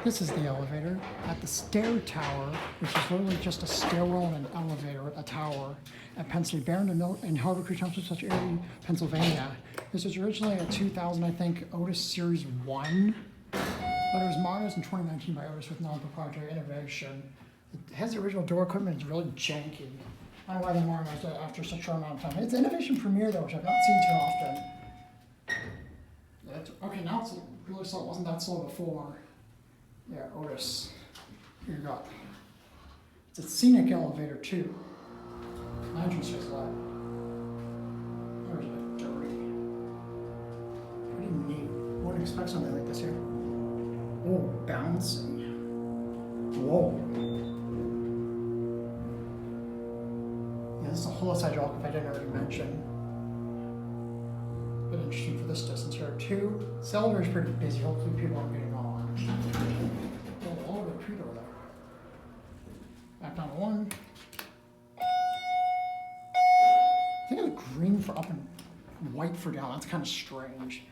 This is the elevator at the Stairtower, which is literally just a stairwell and an elevator, a tower, at Penn State Behrend in Harborcreek Township, such Erie, Pennsylvania. This was originally a 2000, I think, Otis Series 1, but it was modernized in 2019 by Otis with non-proprietary innovation. It has the original door equipment, it's really janky. I don't know why they modernized it after such a short amount of time. It's innovation premiere though, which I've not seen too often. Okay, now it's really slow. It wasn't that slow before. Yeah, Otis. Here you go. It's a scenic elevator too. My entrance is light. There's a bit dirty. Pretty neat. Wouldn't expect something like this here. Oh, bouncing. Whoa. Yeah, this is a whole sidewalk if I didn't already mention. Bit interesting for this distance here too. This elevator is pretty busy. Hopefully people aren't getting on. Oh, all over the tree door there. Back down to one. I think it's green for up and white for down. That's kind of strange.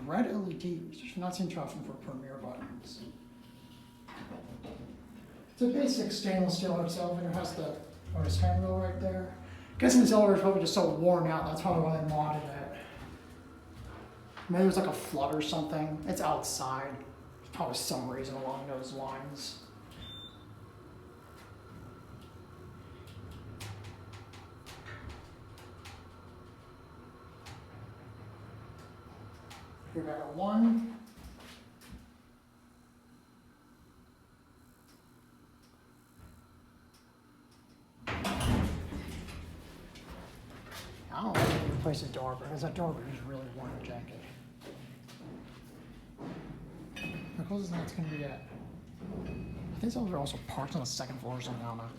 Red LEDs, which I've not seen too often for premiere buttons. It's a basic stainless steel Otis elevator. It has the Otis handrail right there. Guessing this elevator is probably just so worn out. That's probably why they modded it. Maybe there's like a flood or something. It's outside. There's probably some reason along those lines. Here back at one. I don't know if I can replace the door, because that door is really worn and janky. How close is that it's going to be at? I think some of them are also parked on the second floor or something, I don't know.